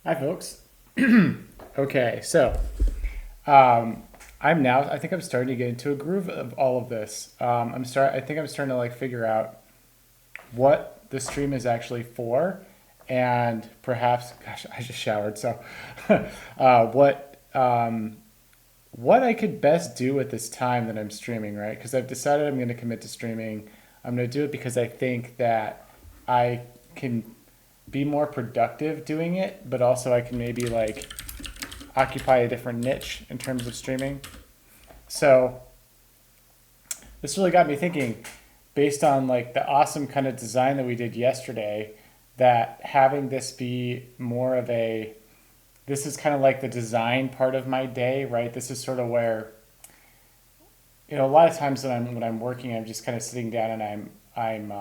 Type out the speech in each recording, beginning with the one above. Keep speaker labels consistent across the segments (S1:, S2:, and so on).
S1: Hi, folks. Okay, so um, I think I'm starting to get into a groove of all of this. I think I'm starting to like figure out what the stream is actually for, and perhaps, gosh, I just showered, so uh, what um, what I could best do with this time that I'm streaming, right? Because I've decided I'm going to commit to streaming. I'm going to do it because I think that I can be more productive doing it, but also I can maybe like occupy a different niche in terms of streaming. So this really got me thinking, based on like the awesome kind of design that we did yesterday, that having this be more of a this is kind of like the design part of my day, right? This is sort of where a lot of times when I'm working, I'm just kind of sitting down and I'm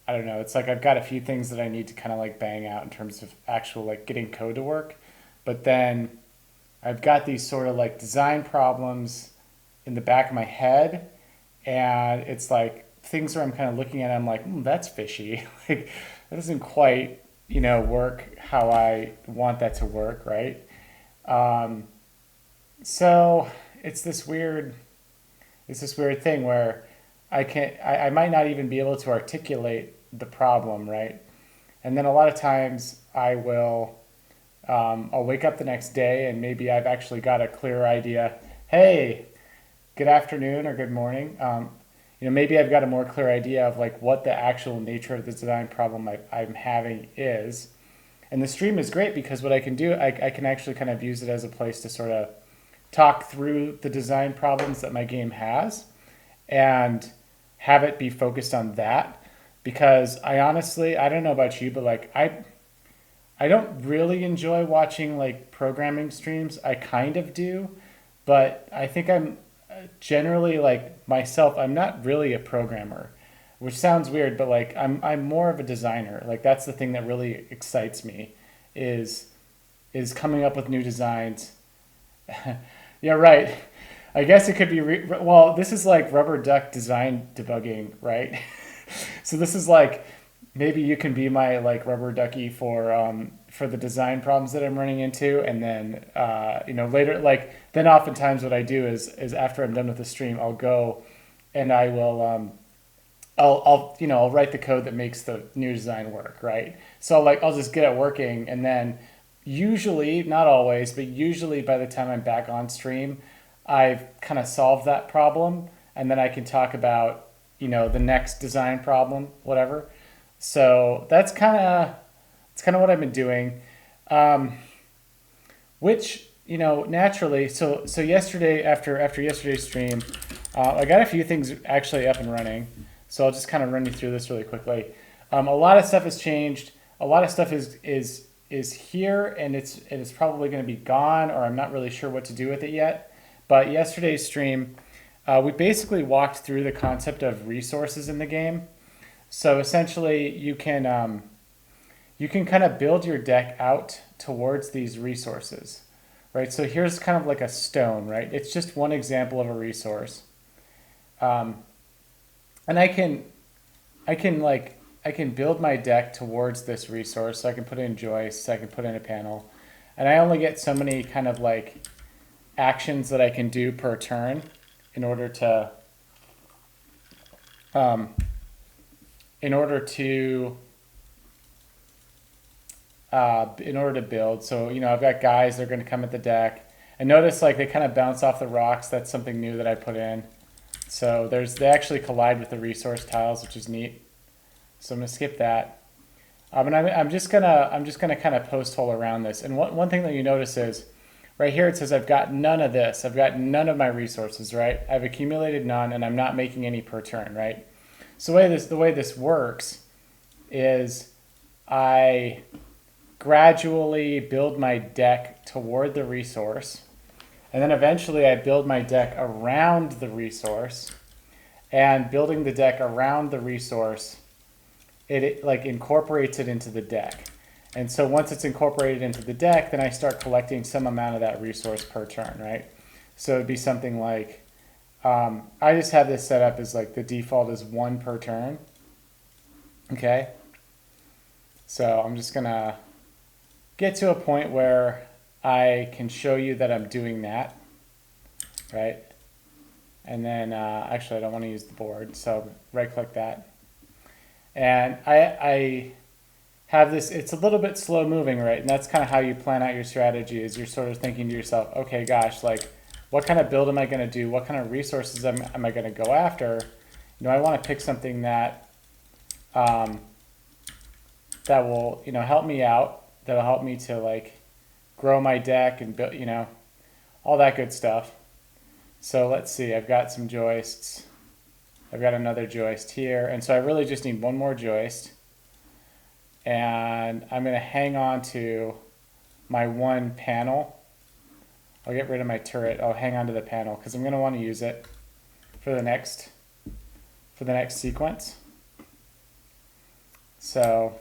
S1: I don't know. It's like I've got a few things that I need to kind of like bang out in terms of actual like getting code to work, but then I've got these sort of like design problems in the back of my head, and it's like things where I'm kind of looking at it, I'm like, that's fishy. Like that doesn't quite, work how I want that to work, right? Um, so it's this weird, it's this weird thing where I might not even be able to articulate the problem, right? And then a lot of times I'll wake up the next day and maybe I've actually got a clear idea. Hey, good afternoon or good morning. Maybe I've got a more clear idea of like what the actual nature of the design problem I'm having is. And the stream is great because what I can do, I can actually kind of use it as a place to sort of talk through the design problems that my game has and have it be focused on that. Because I honestly, I don't know about you, but like I don't really enjoy watching like programming streams. I kind of do, but I think I'm generally like myself, I'm not really a programmer, which sounds weird, but like I'm more of a designer. Like that's the thing that really excites me is is coming up with new designs. Yeah, right. I guess it could be well, this is like rubber duck design debugging, right? So this is like maybe you can be my like rubber ducky for the design problems that I'm running into, and then later like then oftentimes what I do is after I'm done with the stream, I'll go and I will I'll write the code that makes the new design work, right? So like I'll just get it working, and then usually, not always, but usually by the time I'm back on stream, I've kind of solved that problem, and then I can talk about the next design problem, whatever. So it's kind of what I've been doing, um, which naturally. So yesterday after yesterday's stream, I got a few things actually up and running. So I'll just kind of run you through this really quickly. A lot of stuff has changed. A lot of stuff is here, and it's probably going to be gone, or I'm not really sure what to do with it yet. But yesterday's stream, we basically walked through the concept of resources in the game. So essentially, you can kind of build your deck out towards these resources, right? So here's kind of like a stone, right? It's just one example of a resource, um, and I can build my deck towards this resource. So I can put in joists, I can put in a panel, and I only get so many kind of like actions that I can do per turn in order to um, in order to in order to build. So I've got guys that are going to come at the deck, and notice like they kind of bounce off the rocks. That's something new that I put in. So they actually collide with the resource tiles, which is neat. So I'm gonna skip that. And I'm just gonna kind of post hole around this. And one thing that you notice is right here it says I've got none of this. I've got none of my resources, right? I've accumulated none, and I'm not making any per turn, right? So the way this works is I gradually build my deck toward the resource, and then eventually I build my deck around the resource. And building the deck around the resource, it like incorporates it into the deck. And so once it's incorporated into the deck, then I start collecting some amount of that resource per turn, right? So it'd be something like I just have this set up as like the default is one per turn. Okay. So I'm just gonna get to a point where I can show you that I'm doing that, right? And then, actually I don't want to use the board, so right click that. And I have this, it's a little bit slow moving, right? And that's kind of how you plan out your strategy, is you're sort of thinking to yourself, okay, gosh, like what kind of build am I going to do? What kind of resources am I going to go after? You know, I want to pick something that, that will, you know, help me out, that'll help me to like grow my deck and build, you know, all that good stuff. So let's see, I've got some joists. I've got another joist here. And so I really just need one more joist. And I'm going to hang on to my one panel. I'll get rid of my turret. I'll hang on to the panel because I'm going to want to use it for the next sequence. So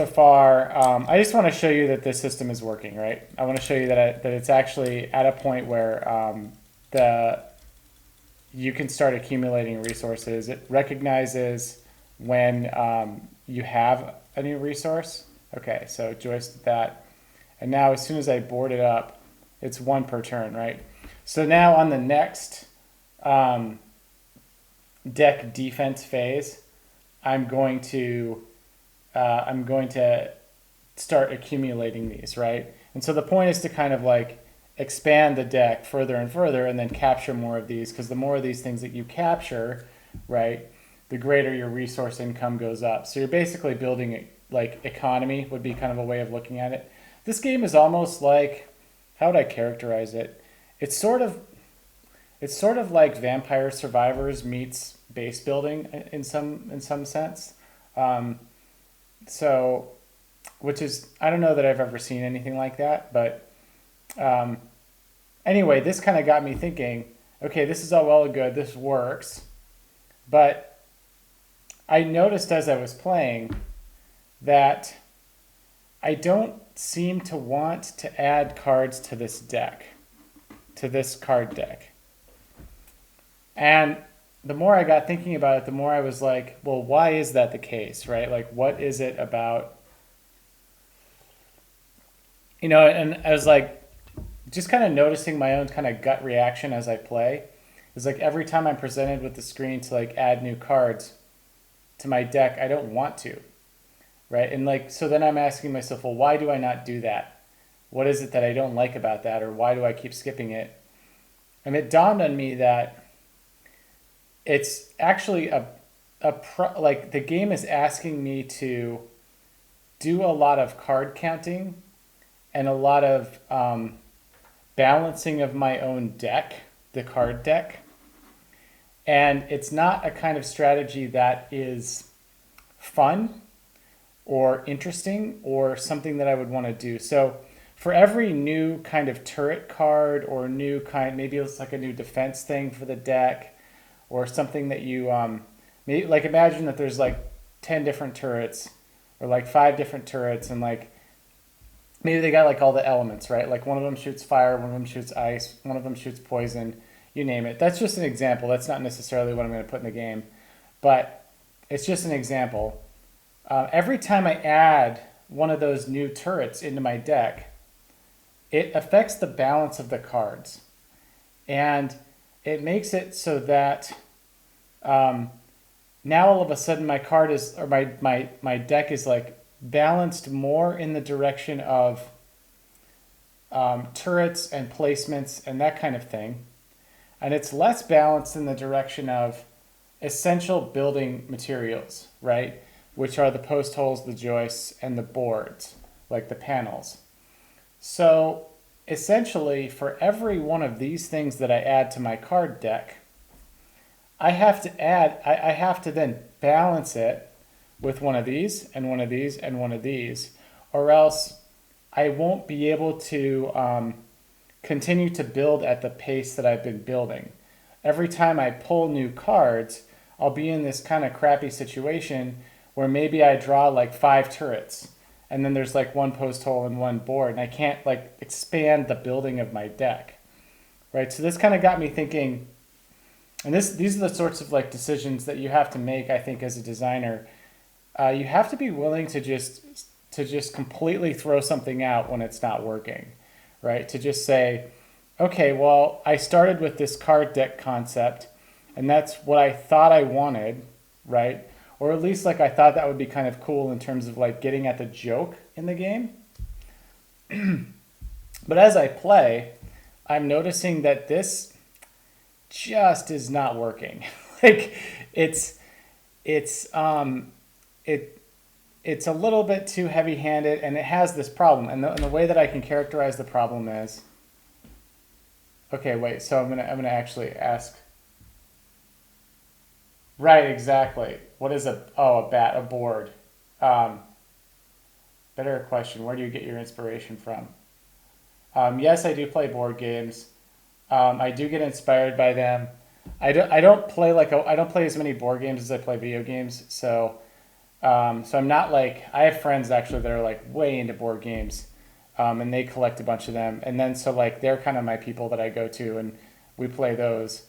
S1: far, I just want to show you that this system is working, right? I want to show you that it's actually at a point where you can start accumulating resources. It recognizes when you have a new resource. Okay, so joist that. And now as soon as I board it up, it's one per turn, right? So now on the next deck defense phase, I'm going to start accumulating these, right? And so the point is to kind of like expand the deck further and further and then capture more of these, because the more of these things that you capture, right, the greater your resource income goes up. So you're basically building like economy would be kind of a way of looking at it. This game is almost like, how would I characterize it? It's sort of like Vampire Survivors meets base building in some sense. So, which is, I don't know that I've ever seen anything like that, but anyway, this kind of got me thinking, okay, this is all well and good, this works, but I noticed as I was playing that I don't seem to want to add cards to this deck, to this card deck. And the more I got thinking about it, the more I was like, well, why is that the case, right? Like, what is it about, you know, and I was like, just kind of noticing my own kind of gut reaction as I play. It's like every time I'm presented with the screen to like add new cards to my deck, I don't want to, right? And like, so then I'm asking myself, well, why do I not do that? What is it that I don't like about that? Or why do I keep skipping it? And it dawned on me that it's actually like the game is asking me to do a lot of card counting and a lot of balancing of my own deck, the card deck. And it's not a kind of strategy that is fun or interesting or something that I would want to do. So for every new kind of turret card or new kind, maybe it's like a new defense thing for the deck, or something that you, maybe, like imagine that there's like 10 different turrets or like 5 different turrets, and like maybe they got like all the elements, right? Like one of them shoots fire, one of them shoots ice, one of them shoots poison, you name it. That's just an example. That's not necessarily what I'm going to put in the game, but it's just an example. Every time I add one of those new turrets into my deck, it affects the balance of the cards. And it makes it so that now all of a sudden my card is, or my deck is like balanced more in the direction of turrets and placements and that kind of thing. And it's less balanced in the direction of essential building materials, right? Which are the post holes, the joists, and the boards, like the panels. So essentially, for every one of these things that I add to my card deck, I have to then balance it with one of these and one of these and one of these, or else I won't be able to continue to build at the pace that I've been building. Every time I pull new cards, I'll be in this kind of crappy situation where maybe I draw like 5 turrets, and then there's like one post hole and one board, and I can't like expand the building of my deck, right? So this kind of got me thinking, and these are the sorts of like decisions that you have to make, I think, as a designer. you have to be willing to just completely throw something out when it's not working, right? To just say, okay, well, I started with this card deck concept, and that's what I thought I wanted, right? Or at least like I thought that would be kind of cool in terms of like getting at the joke in the game. But as I play, I'm noticing that this just is not working. like it's it's it it's a little bit too heavy-handed, and it has this problem. And the way that I can characterize the problem is, okay, wait. So I'm gonna actually ask. Right, exactly. What is a board? Um, Better question. Where do you get your inspiration from? Yes, I do play board games. I do get inspired by them. I don't play I don't play as many board games as I play video games. So I'm not like, I have friends actually that are like way into board games, and they collect a bunch of them. And then so like they're kind of my people that I go to, and we play those.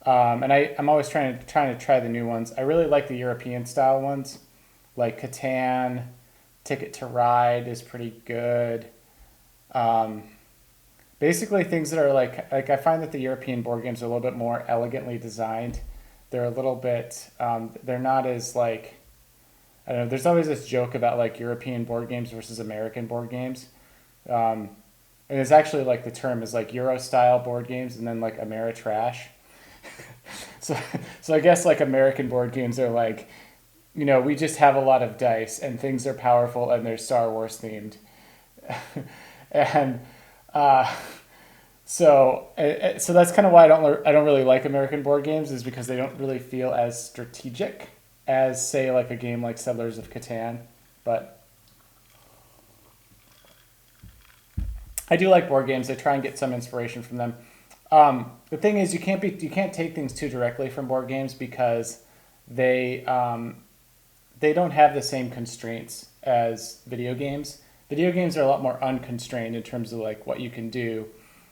S1: And I'm always trying to try the new ones. I really like the European style ones, like Catan, Ticket to Ride is pretty good. Um, Basically, things that are like I find that the European board games are a little bit more elegantly designed. They're a little bit they're not as like, I don't know. There's always this joke about like European board games versus American board games. Um, and it's actually like the term is like Euro style board games and then like Ameritrash. So, so I guess like American board games are like, we just have a lot of dice and things are powerful and they're Star Wars themed. and uh, so that's kind of why I don't really like American board games, is because they don't really feel as strategic as say like a game like Settlers of Catan. But I do like board games. I try and get some inspiration from them. The thing is, you can't take things too directly from board games because they they don't have the same constraints as video games. Video games are a lot more unconstrained in terms of like what you can do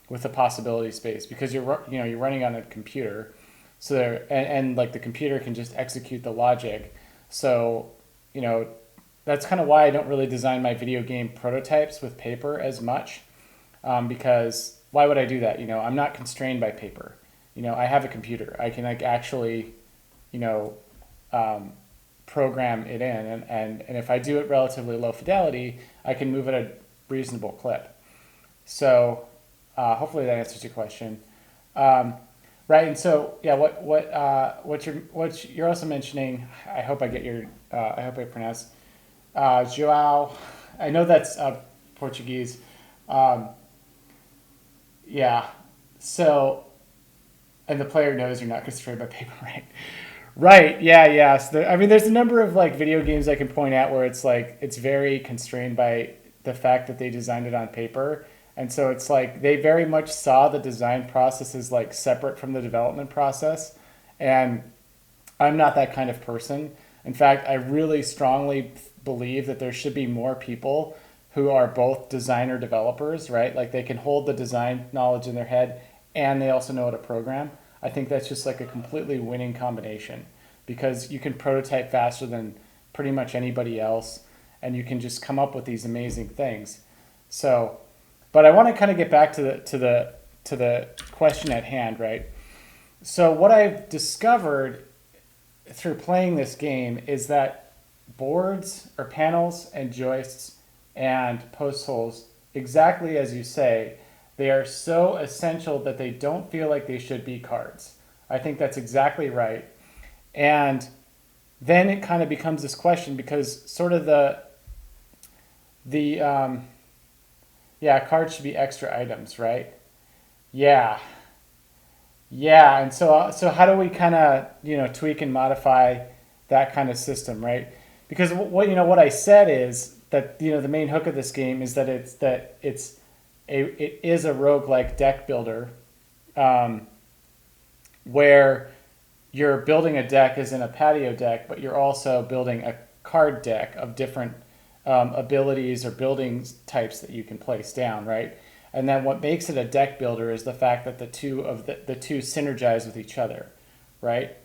S1: with the possibility space, because you're running on a computer, so and like the computer can just execute the logic. So you know that's kind of why I don't really design my video game prototypes with paper as much, because why would I do that? I'm not constrained by paper. I have a computer. I can like actually, you know, um, program it in, and if I do it relatively low fidelity, I can move at a reasonable clip. So hopefully that answers your question. Um, right, and so yeah, what you're also mentioning. I hope I get your. I hope I pronounce Joao. I know that's Portuguese. Um, yeah. So, and the player knows you're not constrained by paper, right? Right. Yeah. Yeah. So I mean, there's a number of like video games I can point out where it's like it's very constrained by the fact that they designed it on paper, and so it's like they very much saw the design process as like separate from the development process, and I'm not that kind of person. In fact, I really strongly believe that there should be more people who are both designer developers, right? Like they can hold the design knowledge in their head and they also know how to program. I think that's just like a completely winning combination, because you can prototype faster than pretty much anybody else and you can just come up with these amazing things. So, but I want to kind of get back to the question at hand, right? So what I've discovered through playing this game is that boards or panels and joists and post holes, exactly as you say, they are so essential that they don't feel like they should be cards. I think that's exactly right. And then it kind of becomes this question, because sort of the yeah, cards should be extra items, right? Yeah, yeah. And so how do we kind of tweak and modify that kind of system, right? Because what I said is that the main hook of this game is that it is a roguelike deck builder, um, where you're building a deck as in a patio deck, but you're also building a card deck of different abilities or building types that you can place down, right? And then what makes it a deck builder is the fact that the two synergize with each other, right?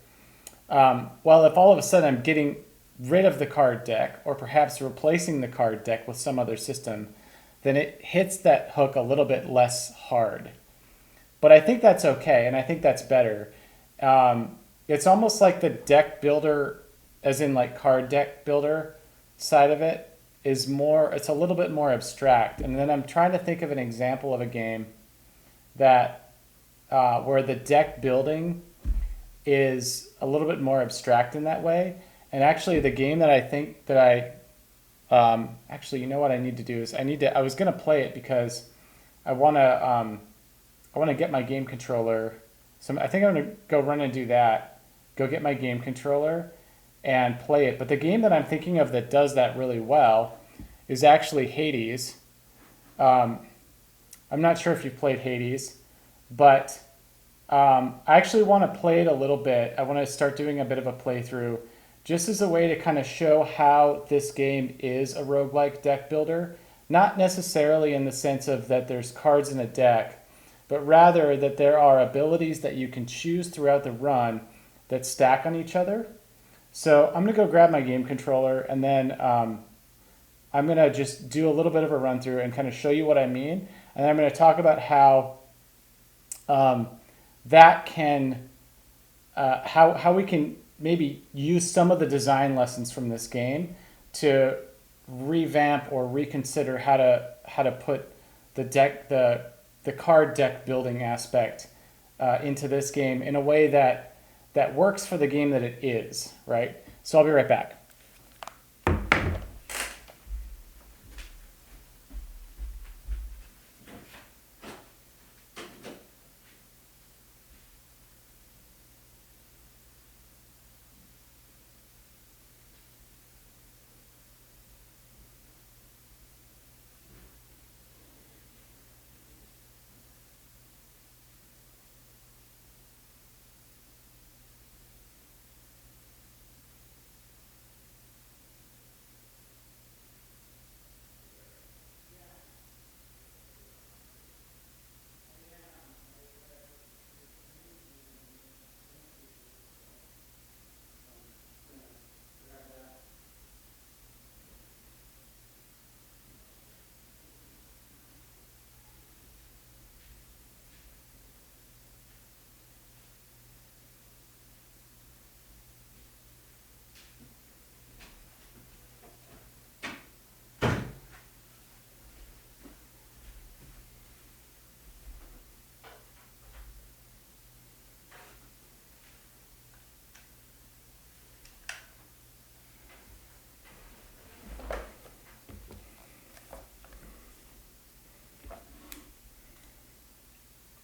S1: Well, if all of a sudden I'm getting rid of the card deck, or perhaps replacing the card deck with some other system, then it hits that hook a little bit less hard. But I think that's okay, and I think that's better. It's almost like the deck builder, as in like card deck builder side of it, is more, it's a little bit more abstract. And then I'm trying to think of an example of a game that where the deck building is a little bit more abstract in that way. And actually, the game that I think that actually, you know what I need to do is I was gonna play it because I wanna get my game controller. So I think I'm gonna go run and do that. Go get my game controller and play it. But the game that I'm thinking of that does that really well is actually Hades. I'm not sure if you've played Hades, but I actually want to play it a little bit. I want to start doing a bit of a playthrough just as a way to kind of show how this game is a roguelike deck builder. Not necessarily in the sense of that there's cards in a deck, but rather that there are abilities that you can choose throughout the run that stack on each other. So I'm going to go grab my game controller, and then I'm going to just do a little bit of a run through and kind of show you what I mean. And then I'm going to talk about how that can, how we can maybe use some of the design lessons from this game to revamp or reconsider how to put the card deck building aspect into this game in a way that works for the game that it is, right? So I'll be right back.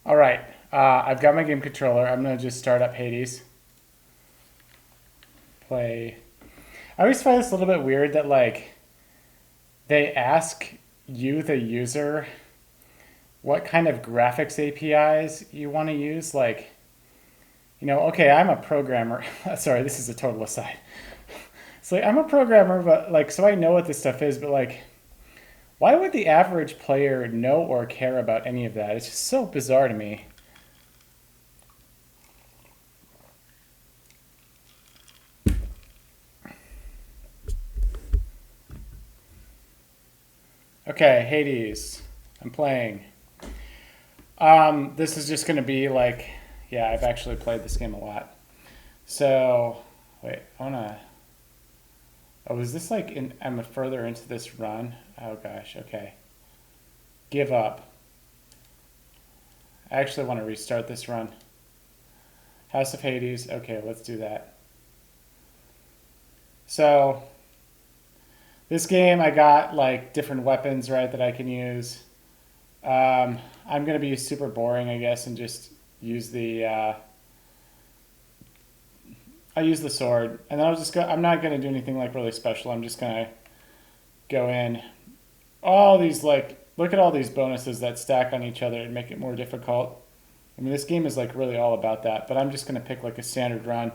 S1: All right, I've got my game controller. I'm gonna just start up Hades. Play. I always find this a little bit weird that like they ask you, the user, what kind of graphics APIs you want to use. Like, okay, I'm a programmer. Sorry, this is a total aside. It's like I'm a programmer, but like, so I know what this stuff is, but like, why would the average player know or care about any of that? It's just so bizarre to me. Okay, Hades. I'm playing. This is just going to be like, yeah, I've actually played this game a lot. So, wait, I want to... Oh, is this like, I'm further into this run? Oh gosh, okay. Give up. I actually want to restart this run. House of Hades, okay, let's do that. So, this game I got like different weapons, right, that I can use. I'm going to be super boring, I guess, and just use the... I use the sword, and then I'm not going to do anything like really special. I'm just going to go in. All these, like, look at all these bonuses that stack on each other and make it more difficult. I mean, this game is like really all about that, but I'm just going to pick like a standard run.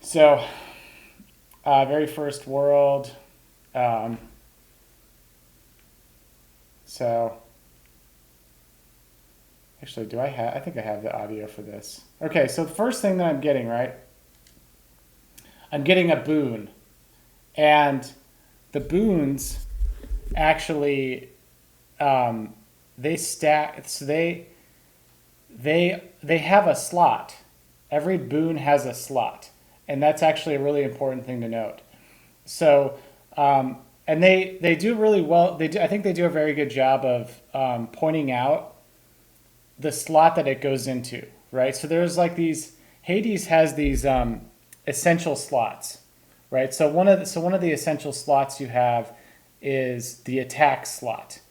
S1: So, very first world. So, actually, I think I have the audio for this. Okay, so the first thing that I'm getting, right? I'm getting a boon. And the boons actually, they stack, so they have a slot. Every boon has a slot. And that's actually a really important thing to note. So, and they do really well. I think they do a very good job of pointing out the slot that it goes into, right? So there's like these, Hades has these essential slots, right? So one of the essential slots you have is the attack slot,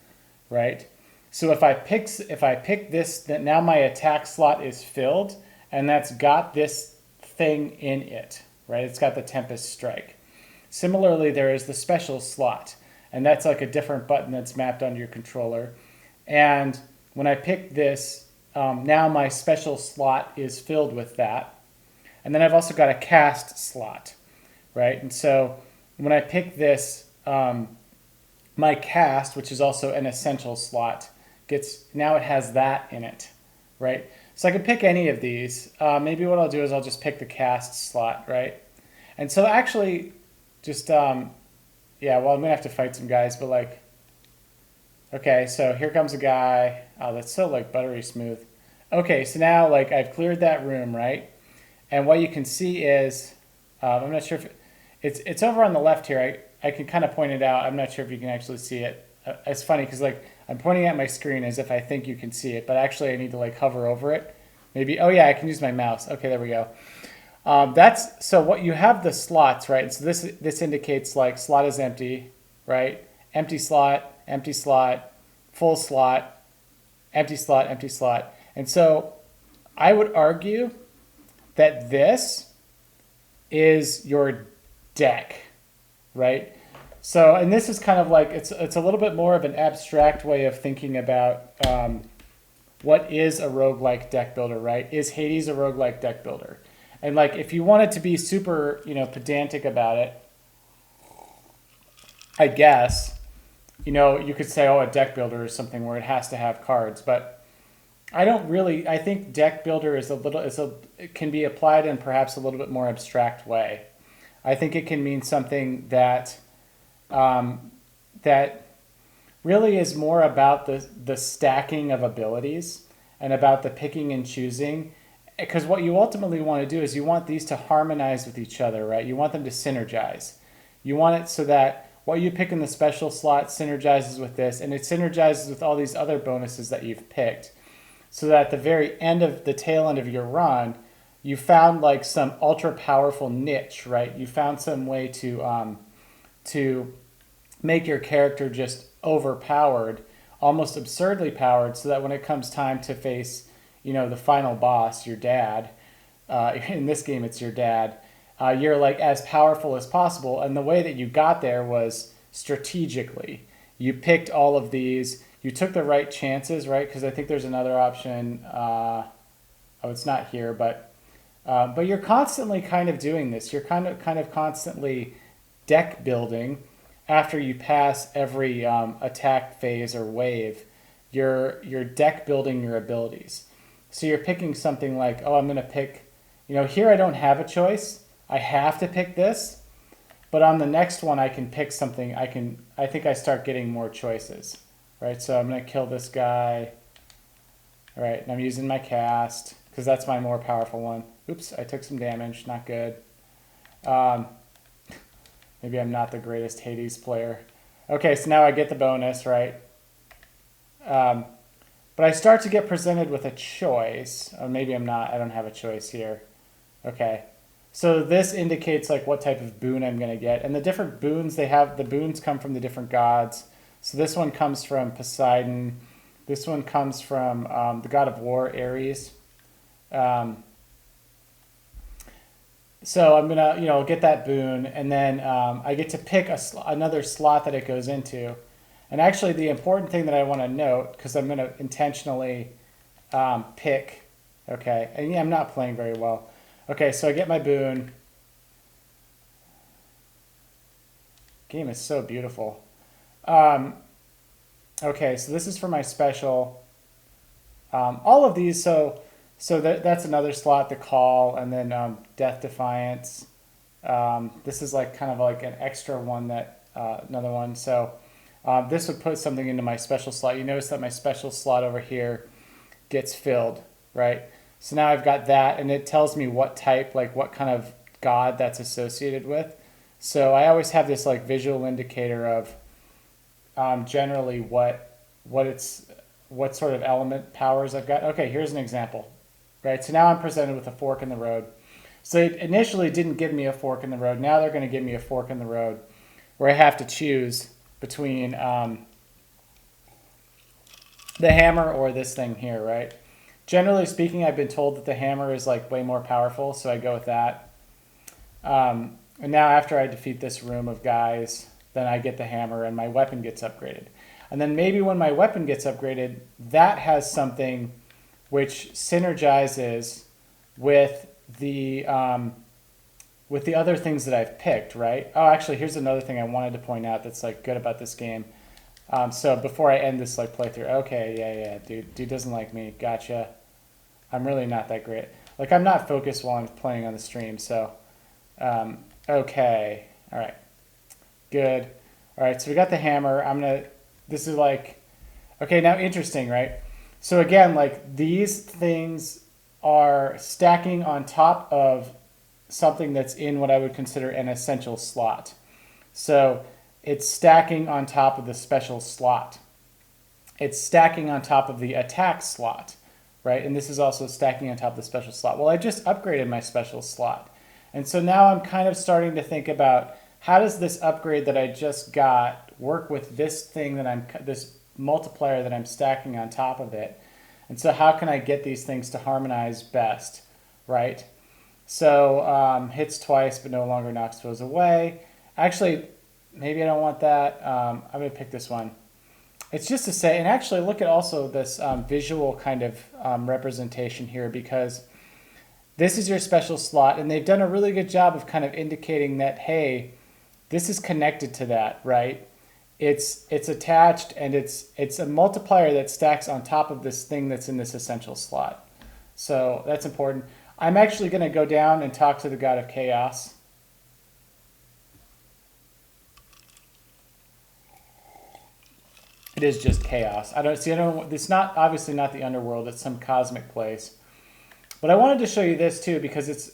S1: right? So if I pick this, that now my attack slot is filled, and that's got this thing in it, right? It's got the Tempest Strike. Similarly, there is the special slot, and that's like a different button that's mapped onto your controller. And when I pick this, now my special slot is filled with that. And then I've also got a cast slot, right? And so when I pick this, my cast, which is also an essential slot, now it has that in it, right? So I can pick any of these. Maybe what I'll do is I'll just pick the cast slot, right? And so actually, just, yeah, well, I'm going to have to fight some guys, but like, okay, so here comes a guy. Oh, that's so like buttery smooth. Okay, so now like I've cleared that room, right? And what you can see is, I'm not sure if it's over on the left here. I can kind of point it out. I'm not sure if you can actually see it. It's funny because like I'm pointing at my screen as if I think you can see it, but actually I need to like hover over it. Maybe, oh yeah, I can use my mouse. Okay, there we go. So what you have the slots, right? So this indicates like slot is empty, right? Empty slot, full slot, empty slot, empty slot. And so I would argue that this is your deck, right? So, and this is kind of like, it's a little bit more of an abstract way of thinking about what is a roguelike deck builder, right? Is Hades a roguelike deck builder? And like, if you wanted to be super, pedantic about it, I guess, you could say, oh, a deck builder is something where it has to have cards, but I think deck builder it can be applied in perhaps a little bit more abstract way. I think it can mean something that that really is more about the stacking of abilities and about the picking and choosing. Because what you ultimately want to do is you want these to harmonize with each other, right? You want them to synergize. You want it so that what you pick in the special slot synergizes with this, and it synergizes with all these other bonuses that you've picked. So that at the very end of the tail end of your run, you found like some ultra powerful niche, right? You found some way to make your character just overpowered, almost absurdly powered, so that when it comes time to face, the final boss, your dad, in this game it's your dad, you're like as powerful as possible. And the way that you got there was strategically. You picked all of these, you took the right chances, right? Because I think there's another option. Oh, it's not here, but you're constantly kind of doing this. You're kind of constantly deck building after you pass every attack phase or wave. You're deck building your abilities. So you're picking something like, oh, I'm going to pick, here I don't have a choice. I have to pick this. But on the next one, I can pick something. I think I start getting more choices, right? So I'm going to kill this guy. All right, and I'm using my cast because that's my more powerful one. Oops, I took some damage. Not good. Maybe I'm not the greatest Hades player. Okay, so now I get the bonus, right? But I start to get presented with a choice. Or maybe I'm not. I don't have a choice here. Okay. So this indicates like what type of boon I'm going to get. And the different boons the boons come from the different gods. So this one comes from Poseidon. This one comes from the god of war, Ares. So I'm going to, get that boon. And then I get to pick another slot that it goes into. And actually the important thing that I want to note, because I'm going to intentionally pick, okay, and yeah, I'm not playing very well. Okay, so I get my boon. Game is so beautiful. Okay, so this is for my special. All of these, so that's another slot, the call, and then Death Defiance. This is like kind of like an extra one that another one. So this would put something into my special slot. You notice that my special slot over here gets filled, right? So now I've got that, and it tells me what type, like what kind of god that's associated with. So I always have this like visual indicator of generally what sort of element powers I've got. Okay, here's an example, right? So now I'm presented with a fork in the road. So it initially didn't give me a fork in the road. Now they're going to give me a fork in the road where I have to choose between the hammer or this thing here, right? Generally speaking, I've been told that the hammer is like way more powerful, so I go with that. And now after I defeat this room of guys, then I get the hammer and my weapon gets upgraded. And then maybe when my weapon gets upgraded, that has something which synergizes with the other things that I've picked, right? Oh, actually, here's another thing I wanted to point out that's like good about this game. So before I end this like playthrough, okay, yeah, dude doesn't like me. Gotcha. I'm really not that great. Like I'm not focused while I'm playing on the stream. So, okay, all right, good. All right, so we got the hammer. This is like, okay, now interesting, right? So again, like these things are stacking on top of something that's in what I would consider an essential slot. So it's stacking on top of the special slot. It's stacking on top of the attack slot, right? And this is also stacking on top of the special slot. Well, I just upgraded my special slot. And so now I'm kind of starting to think about how does this upgrade that I just got work with this thing that this multiplier that I'm stacking on top of it. And so how can I get these things to harmonize best, right? So hits twice but no longer knocks foes away. Actually, maybe I don't want that. I'm going to pick this one. It's just to say, and actually look at also this visual kind of representation here, because this is your special slot, and they've done a really good job of kind of indicating that, hey, this is connected to that, right? It's attached, and it's a multiplier that stacks on top of this thing that's in this essential slot. So that's important. I'm actually going to go down and talk to the God of Chaos. It is just chaos. It's not obviously not the underworld. It's some cosmic place. But I wanted to show you this too because it's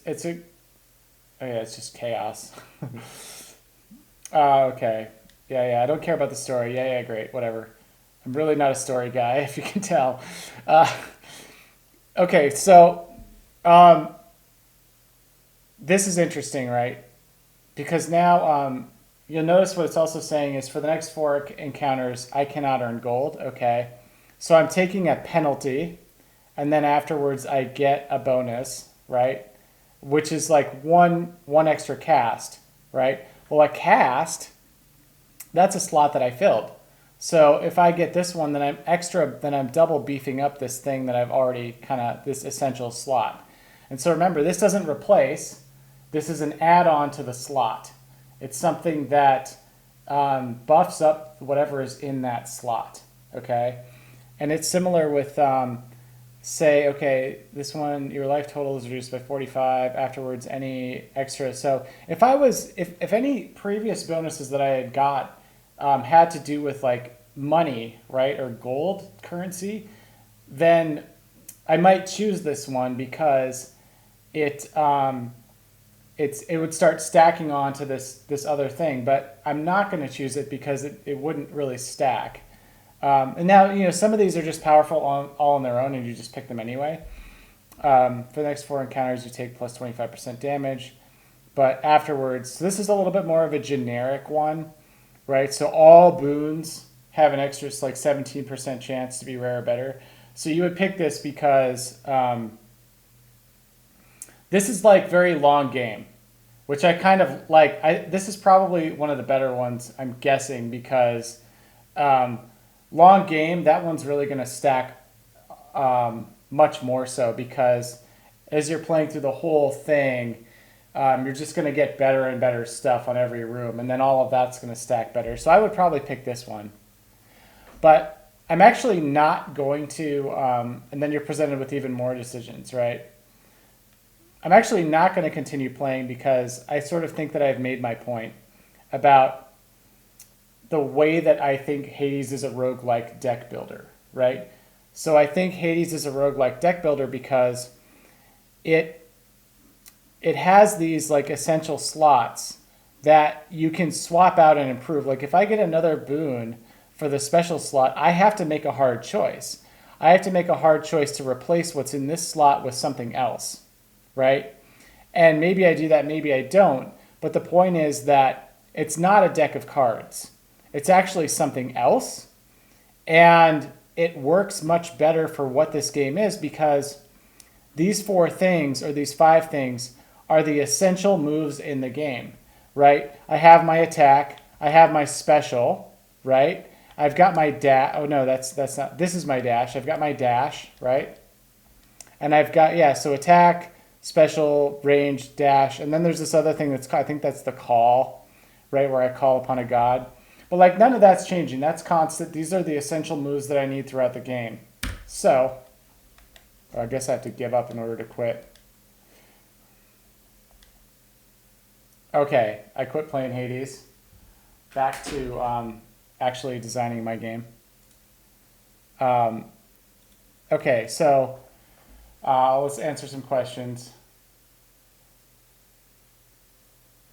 S1: just chaos. Okay. Yeah. I don't care about the story. Yeah. Great. Whatever. I'm really not a story guy, if you can tell. Okay. So, this is interesting, right? Because now, you'll notice what it's also saying is for the next 4 encounters, I cannot earn gold, okay? So I'm taking a penalty, and then afterwards I get a bonus, right? Which is like one extra cast, right? Well, a cast, that's a slot that I filled. So if I get this one, then I'm double beefing up this thing that I've already this essential slot. And so remember, this doesn't replace, this is an add-on to the slot. It's something that buffs up whatever is in that slot, okay? And it's similar with, say, okay, this one, your life total is reduced by 45, afterwards any extra. So if any previous bonuses that I had got had to do with like money, right, or gold currency, then I might choose this one because it would start stacking onto this other thing, but I'm not going to choose it because it wouldn't really stack. And now, some of these are just powerful all on their own, and you just pick them anyway. For the next 4 encounters, you take plus 25% damage. But afterwards, so this is a little bit more of a generic one, right? So all boons have an extra like 17% chance to be rare or better. So you would pick this because this is like very long game, which I kind of like. This is probably one of the better ones, I'm guessing, because long game, that one's really going to stack much more so, because as you're playing through the whole thing, you're just going to get better and better stuff on every room, and then all of that's going to stack better. So I would probably pick this one. But I'm actually not going to, and then you're presented with even more decisions, right? I'm actually not going to continue playing because I sort of think that I've made my point about the way that I think Hades is a roguelike deck builder, right? So I think Hades is a roguelike deck builder because it it has these like essential slots that you can swap out and improve. Like if I get another boon for the special slot, I have to make a hard choice. I have to make a hard choice to replace what's in this slot with something else, right? And maybe I do that, maybe I don't. But the point is that it's not a deck of cards. It's actually something else. And it works much better for what this game is because these four things or these five things are the essential moves in the game, right? I have my attack, I have my special, right? I've got my dash. Oh no, that's not. This is my dash. I've got my dash, right? And I've got so attack, special, range, dash, and then there's this other thing that's I think that's the call, right, where I call upon a god. But like none of that's changing. That's constant. These are the essential moves that I need throughout the game. So I guess I have to give up in order to quit. Okay, I quit playing Hades. Back to actually designing my game. Okay, so let's answer some questions.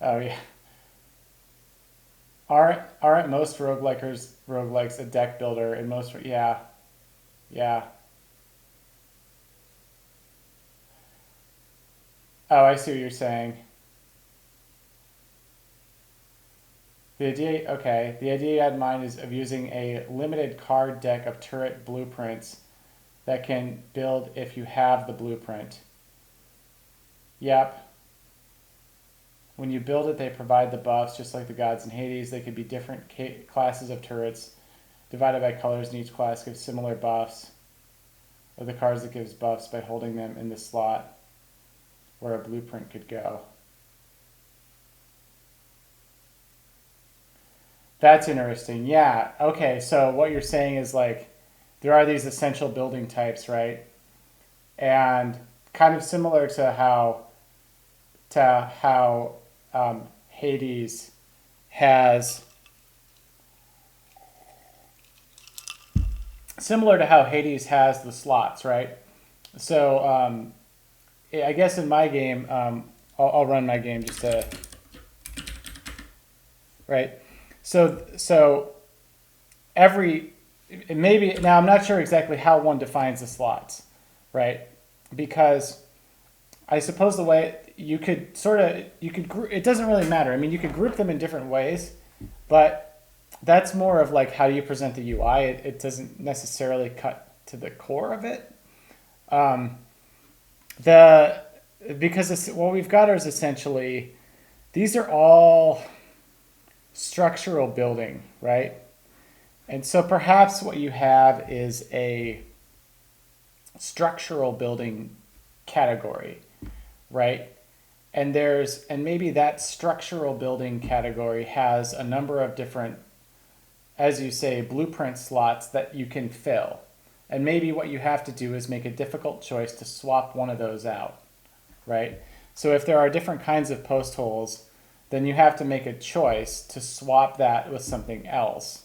S1: Oh yeah. Aren't most roguelikes a deck builder? In most, yeah. Oh, I see what you're saying. The idea you had in mind is of using a limited card deck of turret blueprints that can build if you have the blueprint. Yep. When you build it, they provide the buffs, just like the gods in Hades. They could be different classes of turrets, divided by colors, and each class gives similar buffs, or the cards that gives buffs by holding them in the slot where a blueprint could go. That's interesting. Yeah. Okay. So what you're saying is like there are these essential building types, right? And kind of similar to how Hades has the slots, right? So I guess in my game, I'll run my game just to right. So every maybe now I'm not sure exactly how one defines the slots, right? Because I suppose the way you could group, it doesn't really matter. I mean, you could group them in different ways, but that's more of like how you present the UI. It doesn't necessarily cut to the core of it. Because what we've got is essentially these are all structural building, right? And so perhaps what you have is a structural building category, right? And maybe that structural building category has a number of different, as you say, blueprint slots that you can fill. And maybe what you have to do is make a difficult choice to swap one of those out, right? So if there are different kinds of post holes, then you have to make a choice to swap that with something else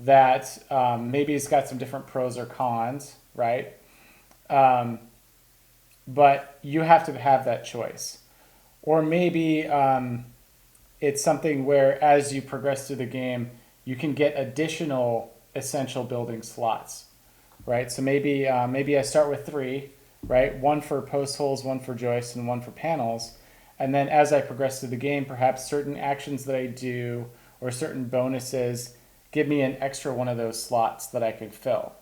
S1: that maybe it's got some different pros or cons, right? But you have to have that choice. Or maybe it's something where as you progress through the game, you can get additional essential building slots, right? So maybe I start with 3, right? 1 for post holes, 1 for joists, and 1 for panels. And then as I progress through the game, perhaps certain actions that I do or certain bonuses give me an extra one of those slots that I can fill,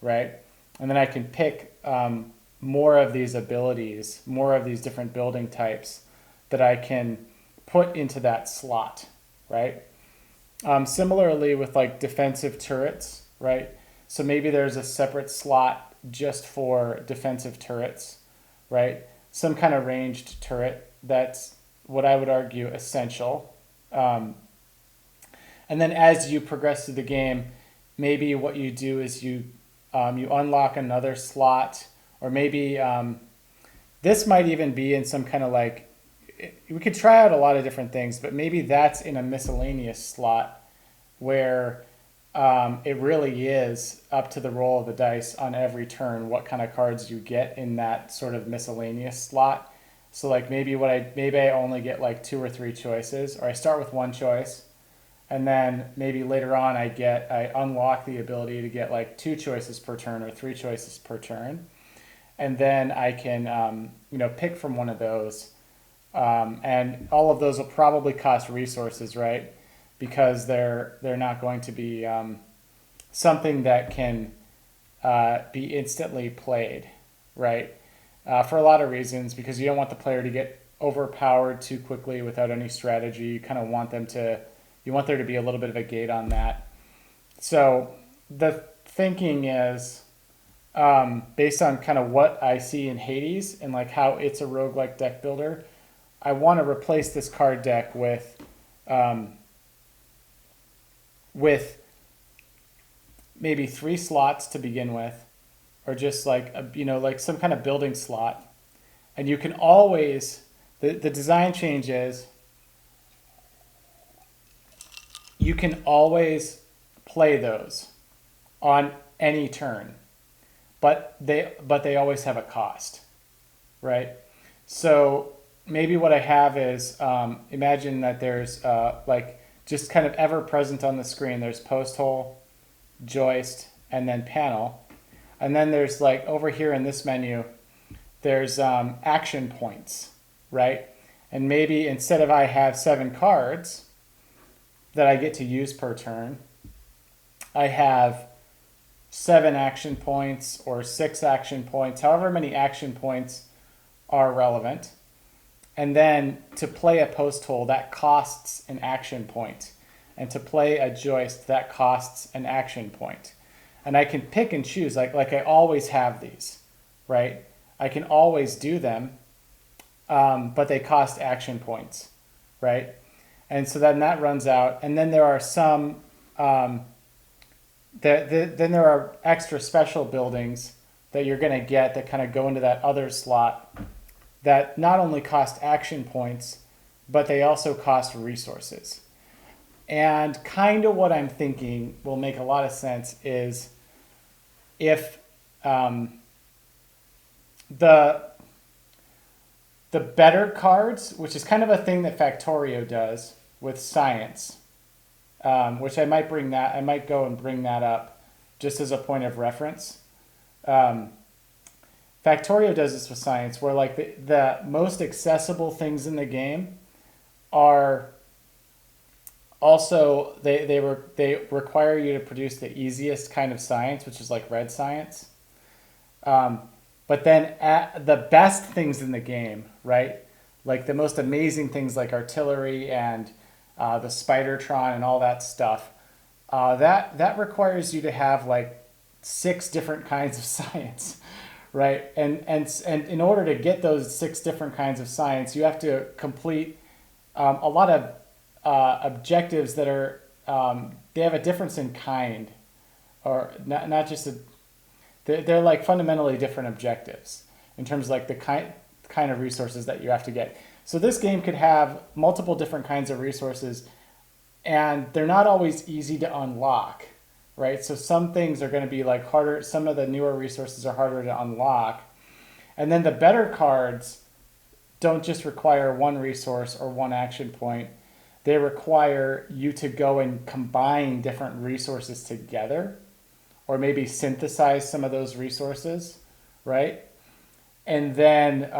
S1: right? And then I can pick more of these abilities, more of these different building types that I can put into that slot, right? Similarly with like defensive turrets, right? So maybe there's a separate slot just for defensive turrets, right? Some kind of ranged turret that's what I would argue essential. And then as you progress through the game, maybe what you do is you unlock another slot, or maybe this might even be in some kind of like, we could try out a lot of different things, but maybe that's in a miscellaneous slot where it really is up to the roll of the dice on every turn what kind of cards you get in that sort of miscellaneous slot. So like maybe I only get like 2 or 3 choices, or I start with one choice, and then maybe later on I unlock the ability to get like 2 choices per turn or 3 choices per turn, and then I can pick from one of those, and all of those will probably cost resources, right? Because they're not going to be something that can be instantly played, right? For a lot of reasons, because you don't want the player to get overpowered too quickly without any strategy. You kind of want you want there to be a little bit of a gate on that. So the thinking is, based on kind of what I see in Hades and like how it's a roguelike deck builder, I want to replace this card deck with maybe 3 slots to begin with, or just like like some kind of building slot. And you can always, the design change is you can always play those on any turn, but they always have a cost, right? So maybe what I have is, imagine that there's like just kind of ever present on the screen. There's post hole, joist, and then panel. And then there's like over here in this menu, there's action points, right? And maybe instead of I have 7 cards that I get to use per turn, I have 7 action points or 6 action points, however many action points are relevant. And then to play a post hole, that costs an action point. And to play a joist, that costs an action point. And I can pick and choose, like I always have these, right? I can always do them, but they cost action points, right? And so then that runs out. And then there are some, then there are extra special buildings that you're going to get that kind of go into that other slot that not only cost action points, but they also cost resources. And kind of what I'm thinking will make a lot of sense is if the better cards, which is kind of a thing that Factorio does with science, which I might go and bring that up just as a point of reference. Factorio does this with science, where like the most accessible things in the game are also they require you to produce the easiest kind of science, which is like red science. But then at the best things in the game, right? Like the most amazing things like artillery and the Spidertron and all that stuff, that requires you to have like 6 different kinds of science, right? And in order to get those 6 different kinds of science, you have to complete a lot of objectives that are they have a difference in kind, or not just they're like fundamentally different objectives in terms of like the kind of resources that you have to get. So this game could have multiple different kinds of resources, and they're not always easy to unlock, right? So some things are going to be like harder. Some of the newer resources are harder to unlock. And then the better cards don't just require 1 resource or 1 action point. They require you to go and combine different resources together, or maybe synthesize some of those resources, right? And then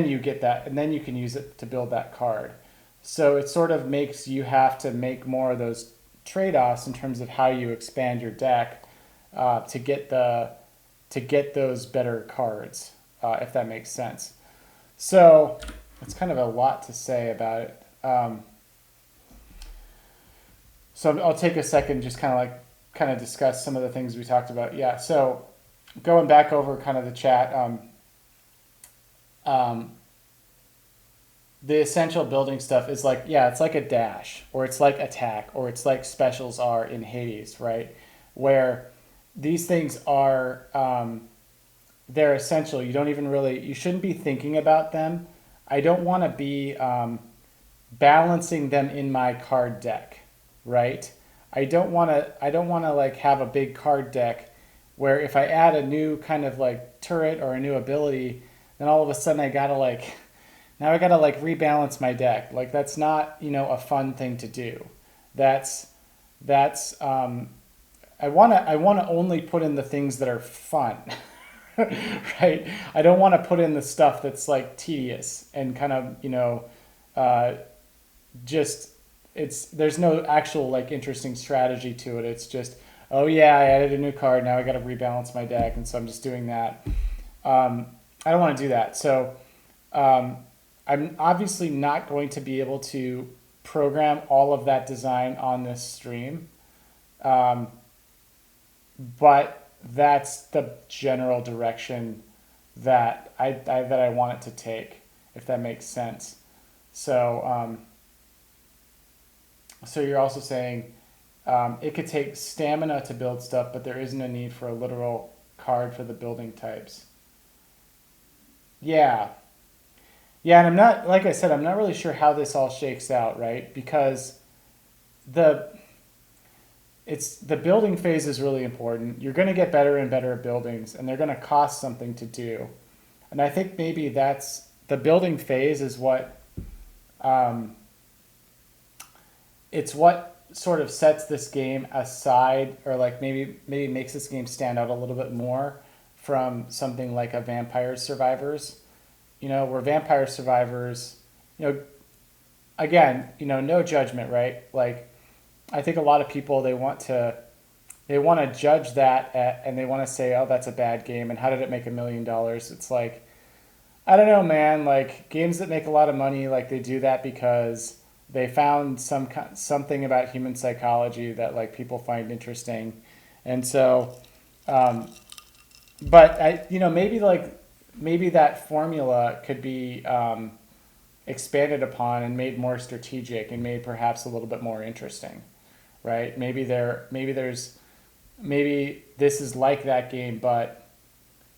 S1: you get that, and then you can use it to build that card. So it sort of makes you have to make more of those trade-offs in terms of how you expand your deck to get those better cards, if that makes sense. So it's kind of a lot to say about it. So I'll take a second, just kind of discuss some of the things we talked about. Yeah. So going back over kind of the chat, the essential building stuff is like, yeah, it's like a dash, or it's like attack, or it's like specials are in Hades, right? Where these things are they're essential. You don't even really, you shouldn't be thinking about them. I don't want to be balancing them in my card deck, right? I don't want to like have a big card deck where if I add a new kind of like turret or a new ability, then all of a sudden I gotta like, now I gotta like rebalance my deck. Like that's not, a fun thing to do. That's, that's I want to only put in the things that are fun. Right? I don't want to put in the stuff that's like tedious and kind of, uh, just it's there's no actual like interesting strategy to it. It's just, oh yeah, I added a new card. Now I got to rebalance my deck, and so I'm just doing that. I don't want to do that. So um, I'm obviously not going to be able to program all of that design on this stream, um, but that's the general direction that I want it to take, if that makes sense. So so you're also saying it could take stamina to build stuff, but there isn't a need for a literal card for the building types. Yeah, yeah, and I'm not like I said, I'm not really sure how this all shakes out, right? Because the it's the building phase is really important. You're going to get better and better at buildings, and they're going to cost something to do. And I think maybe that's the building phase is what um, it's what sort of sets this game aside, or like maybe makes this game stand out a little bit more from something like a Vampire Survivors. Where Vampire Survivors, you know, again, no judgment, right? Like I think a lot of people they want to judge that and they want to say, oh, that's a bad game, and how did it make $1 million? It's like, I don't know, man. Like games that make a lot of money, like they do that because they found something about human psychology that like people find interesting, and so, um, but maybe that formula could be expanded upon and made more strategic and made perhaps a little bit more interesting, right? Maybe this is like that game, but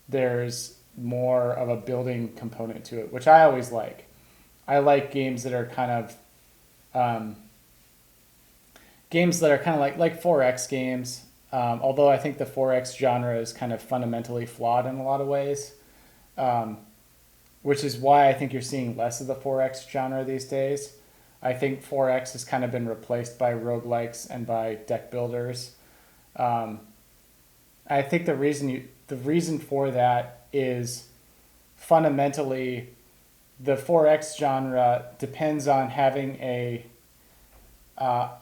S1: there's more of a building component to it, which I always like. I like games that are kind of um, like 4X games. Although I think the 4X genre is kind of fundamentally flawed in a lot of ways, um, which is why I think you're seeing less of the 4X genre these days. I think 4X has kind of been replaced by roguelikes and by deck builders. Um, I think the reason for that is fundamentally the 4X genre depends on having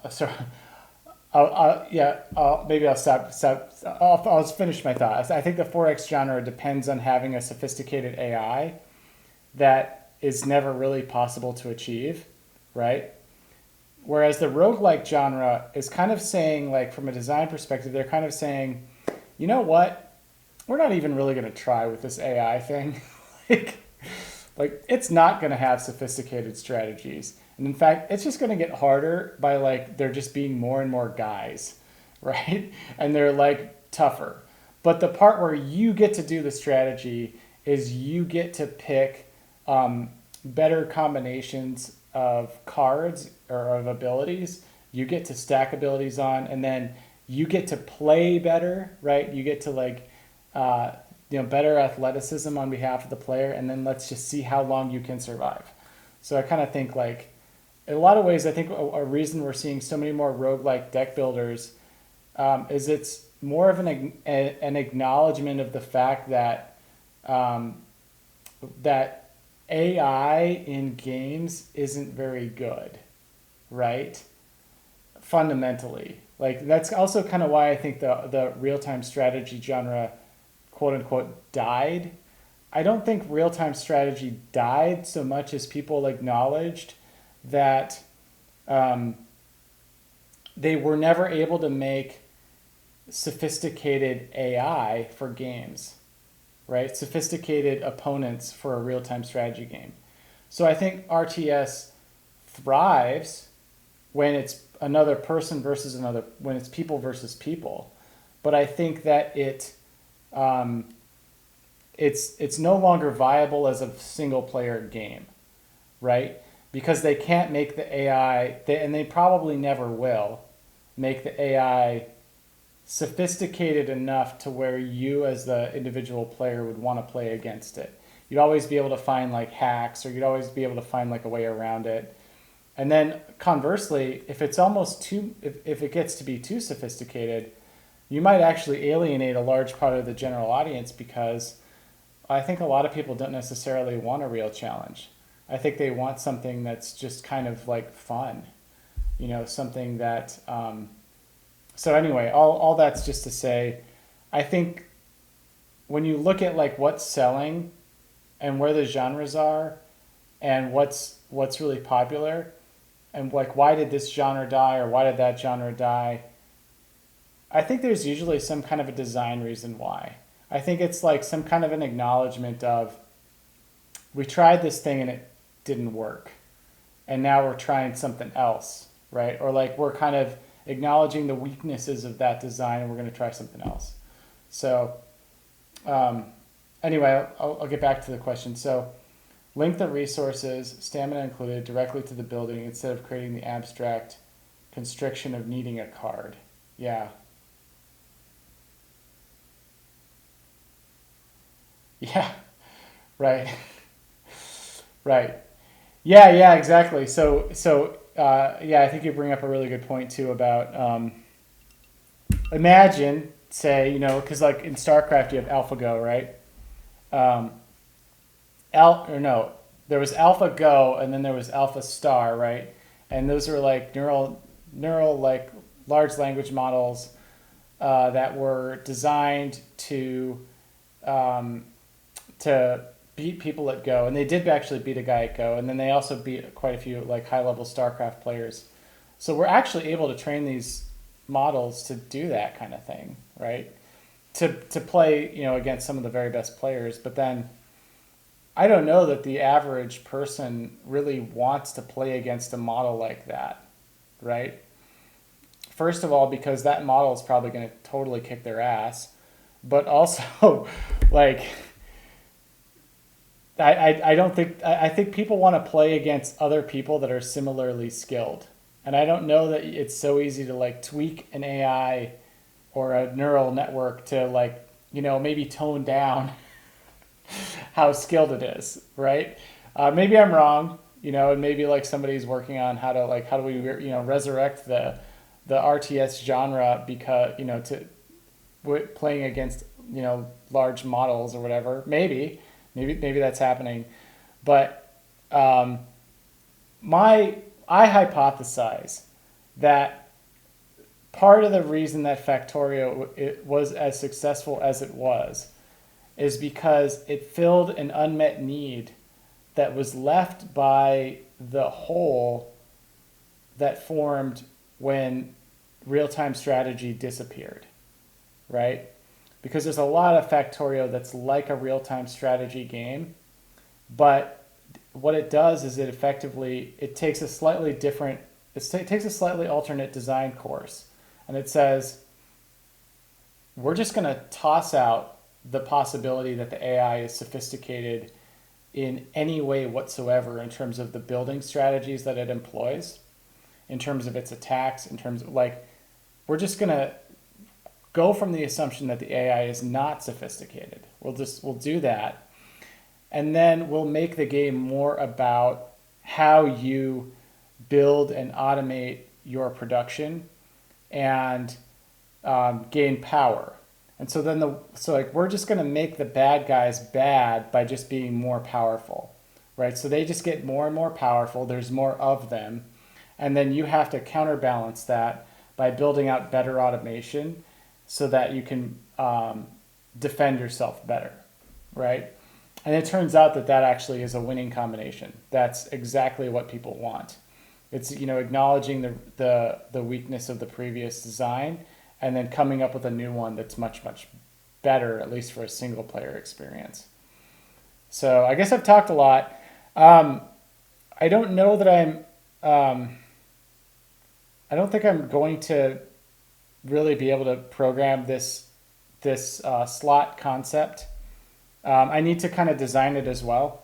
S1: sorry, yeah, maybe I'll stop. I'll finish my thought. I think the 4X genre depends on having a sophisticated AI that is never really possible to achieve, right? Whereas the roguelike genre is kind of saying, like, from a design perspective, they're kind of saying, you know what? We're not even really going to try with this AI thing. like, like, it's not going to have sophisticated strategies. And in fact, it's just going to get harder by, like, there just being more and more guys, right? And they're, like, tougher. But the part where you get to do the strategy is you get to pick better combinations of cards or of abilities. You get to stack abilities on, and then you get to play better, right? You get to uh, better athleticism on behalf of the player, and then let's just see how long you can survive. So I kind of think like, in a lot of ways, I think a reason we're seeing so many more roguelike deck builders is it's more of an acknowledgement of the fact that um, that AI in games isn't very good, right? Fundamentally. Like that's also kind of why I think the real-time strategy genre, quote unquote, died. I don't think real-time strategy died so much as people acknowledged that um, they were never able to make sophisticated AI for games, right? Sophisticated opponents for a real-time strategy game. So I think RTS thrives when it's another person versus another, when it's people versus people. But I think that um, it's no longer viable as a single player game, right? Because they can't make the AI, and they probably never will make the AI sophisticated enough to where you as the individual player would want to play against it. You'd always be able to find like hacks, or you'd always be able to find like a way around it. And then conversely, if it's almost too, if it gets to be too sophisticated, you might actually alienate a large part of the general audience, because I think a lot of people don't necessarily want a real challenge. I think they want something that's just kind of like fun, something that. So anyway, all that's just to say, I think when you look at like what's selling and where the genres are and what's really popular, and like why did this genre die or why did that genre die, I think there's usually some kind of a design reason why. I think it's like some kind of an acknowledgement of, we tried this thing and it didn't work, and now we're trying something else, right? Or like we're kind of acknowledging the weaknesses of that design and we're going to try something else. So um, anyway, I'll get back to the question. So link the resources, stamina included, directly to the building instead of creating the abstract constriction of needing a card. Yeah. Yeah. Right. Right. Yeah, exactly. Yeah, I think you bring up a really good point too about imagine, say, because like in StarCraft you have AlphaGo, right? Um, or no, there was AlphaGo and then there was Alpha Star, right? And those are like neural like large language models that were designed um, to beat people at Go, and they did actually beat a guy at Go, and then they also beat quite a few like high level StarCraft players. So we're actually able to train these models to do that kind of thing, right? To play, against some of the very best players. But then I don't know that the average person really wants to play against a model like that, right? First of all, because that model is probably going to totally kick their ass, but also like I don't think I think people want to play against other people that are similarly skilled. And I don't know that it's so easy to like tweak an AI or a neural network to like, maybe tone down how skilled it is, right? Maybe I'm wrong, and maybe like somebody's working on how do we, resurrect the RTS genre, because, to playing against, large models or whatever. Maybe that's happening. But um, I hypothesize that part of the reason that Factorio it was as successful as it was is because it filled an unmet need that was left by the hole that formed when real-time strategy disappeared, right? Because there's a lot of Factorio that's like a real-time strategy game, but what it does is it takes a slightly different, it takes a slightly alternate design course, and it says, we're just going to toss out the possibility that the AI is sophisticated in any way whatsoever in terms of the building strategies that it employs, in terms of its attacks, in terms of like, we're just going to go from the assumption that the AI is not sophisticated. We'll do that. And then we'll make the game more about how you build and automate your production and gain power. And so then we're just going to make the bad guys bad by just being more powerful, right? So they just get more and more powerful. There's more of them. And then you have to counterbalance that by building out better automation so that you can defend yourself better, right? And it turns out that actually is a winning combination. That's exactly what people want. It's acknowledging the weakness of the previous design and then coming up with a new one that's much, much better, at least for a single player experience. So I guess I've talked a lot. I don't know that I don't think I'm going to really be able to program this slot concept I need to kind of design it as well.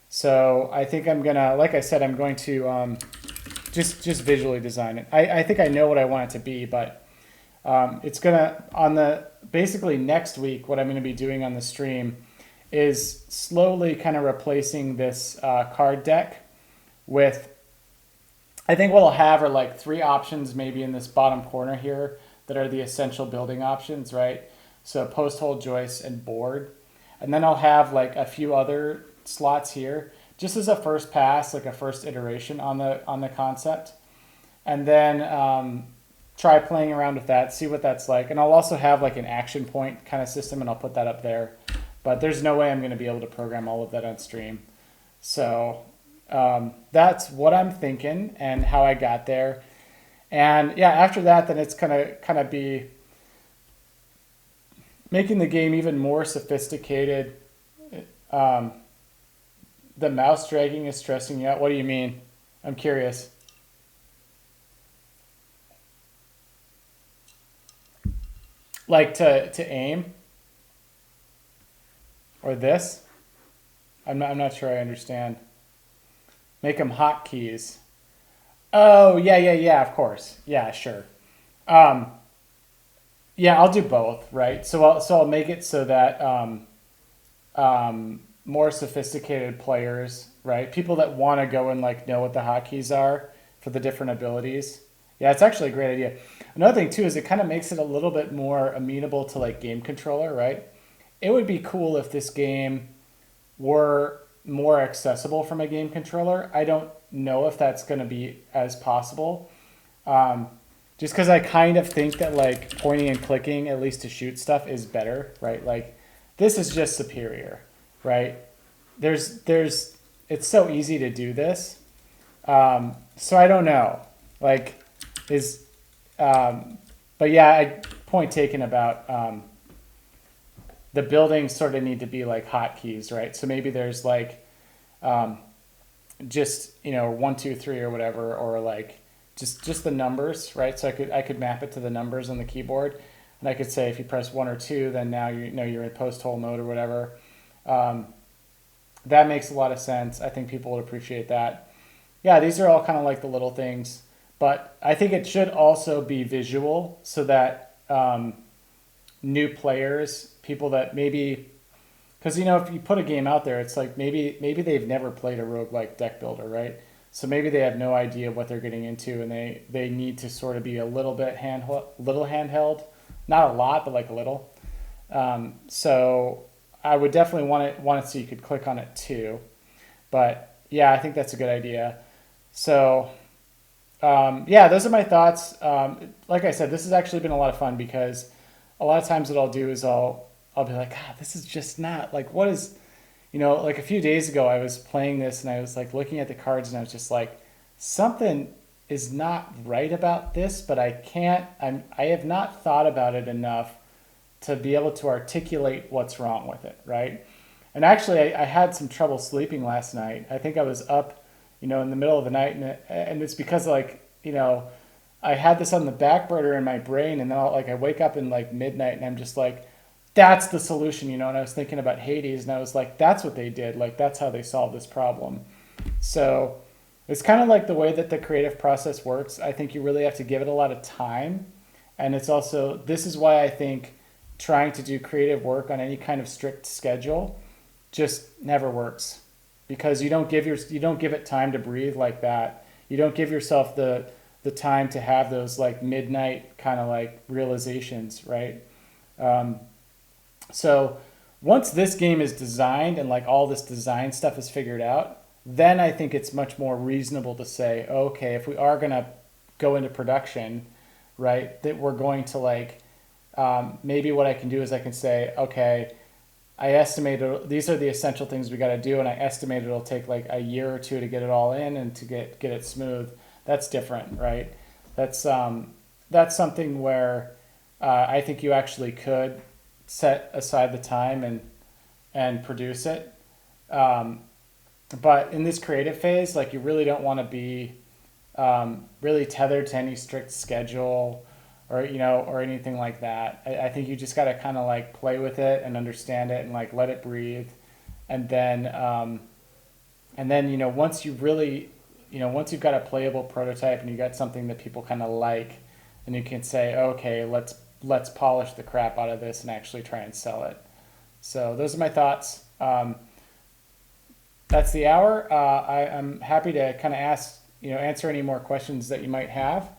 S1: So I think I'm gonna, like I said, I'm going to just visually design it. I think I know what I want it to be, but it's gonna on the basically next week. What I'm going to be doing on the stream is slowly kind of replacing this card deck with. I think what I'll have are like three options, maybe in this bottom corner here, that are the essential building options, right? So post hole joist and board, and then I'll have like a few other slots here, just as a first pass, like a first iteration on the concept, and then try playing around with that, see what that's like. And I'll also have like an action point kind of system, and I'll put that up there. But there's no way I'm going to be able to program all of that on stream. So that's what I'm thinking and how I got there. And yeah, after that, then it's gonna kind of be making the game even more sophisticated. Um, the mouse dragging is stressing you out. What do you mean? I'm curious. Like to aim or this? I'm not sure I understand. Make them hotkeys. Oh yeah. Of course. Yeah, sure. Um, yeah, I'll do both, right? So I'll make it so that more sophisticated players, right? People that want to go and like know what the hotkeys are for the different abilities. Yeah, it's actually a great idea. Another thing too is it kind of makes it a little bit more amenable to like game controller, right? It would be cool if this game were more accessible from a game controller. I don't know if that's going to be as possible. Um, just because I kind of think that like pointing and clicking, at least to shoot stuff, is better, right? Like this is just superior, right? It's so easy to do this. So I don't know, like is, but yeah, point taken about the buildings sort of need to be like hotkeys, right? So maybe there's like um, just 1, 2, 3 or whatever, or like just the numbers, right? So I could map it to the numbers on the keyboard, and I could say if you press 1 or 2, then now you know you're in post hole mode or whatever. Um, that makes a lot of sense. I think people would appreciate that. Yeah, these are all kind of like the little things, but I think it should also be visual so that new players, people that maybe, because if you put a game out there, it's like maybe they've never played a roguelike deck builder, right? So maybe they have no idea what they're getting into, and they need to sort of be a little bit handheld, not a lot, but like a little. So I would definitely want it so you could click on it too. But yeah, I think that's a good idea. So yeah, those are my thoughts. Like I said, this has actually been a lot of fun because a lot of times what I'll do is I'll be like, God, this is just not like what is, like a few days ago I was playing this and I was like looking at the cards and I was just like, something is not right about this, but I have not thought about it enough to be able to articulate what's wrong with it, right? And actually, I had some trouble sleeping last night. I think I was up, in the middle of the night, and it's because like, I had this on the back burner in my brain, and then I wake up in like midnight, and I'm just like, that's the solution, And I was thinking about Hades, and I was like, that's what they did. Like that's how they solved this problem. So it's kind of like the way that the creative process works. I think you really have to give it a lot of time, and it's also this is why I think trying to do creative work on any kind of strict schedule just never works because you don't give it time to breathe like that. You don't give yourself the time to have those like midnight kind of like realizations, right? Um, so once this game is designed and like all this design stuff is figured out, then I think it's much more reasonable to say, okay, if we are going to go into production, right, that we're going to like maybe what I can do is I can say, okay, I estimate these are the essential things we got to do, and I estimate it'll take like a year or two to get it all in and to get it smooth. That's different, right? That's something where I think you actually could set aside the time and produce it. But in this creative phase, like you really don't want to be really tethered to any strict schedule or or anything like that. I think you just got to kind of like play with it and understand it and like let it breathe, and then once you really once you've got a playable prototype and you got something that people kind of like, then you can say, okay, let's polish the crap out of this and actually try and sell it. So those are my thoughts. That's the hour. I'm happy to kind of answer any more questions that you might have.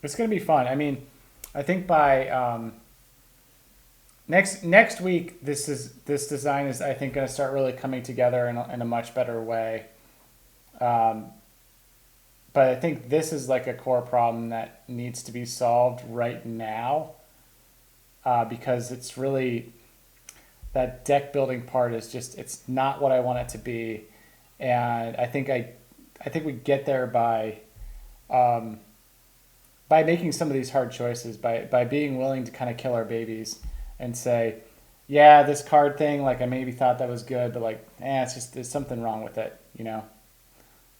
S1: It's going to be fun. I mean, I think by next week, this design is, I think, going to start really coming together in a much better way. Um, but I think this is like a core problem that needs to be solved right now, because it's really that deck building part is just, it's not what I want it to be, and I think we get there um, by making some of these hard choices, by being willing to kind of kill our babies and say, yeah, this card thing, like I maybe thought that was good, but like, it's just there's something wrong with it.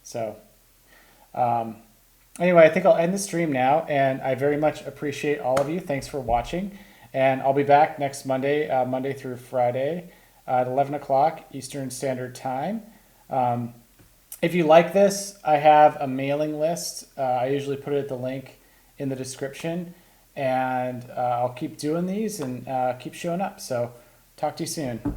S1: So um, anyway, I think I'll end the stream now, and I very much appreciate all of you. Thanks for watching, and I'll be back next Monday, Monday through Friday, at 11 o'clock Eastern Standard Time. Um, if you like this, I have a mailing list. I usually put it at the link in the description, and I'll keep doing these and keep showing up. So talk to you soon.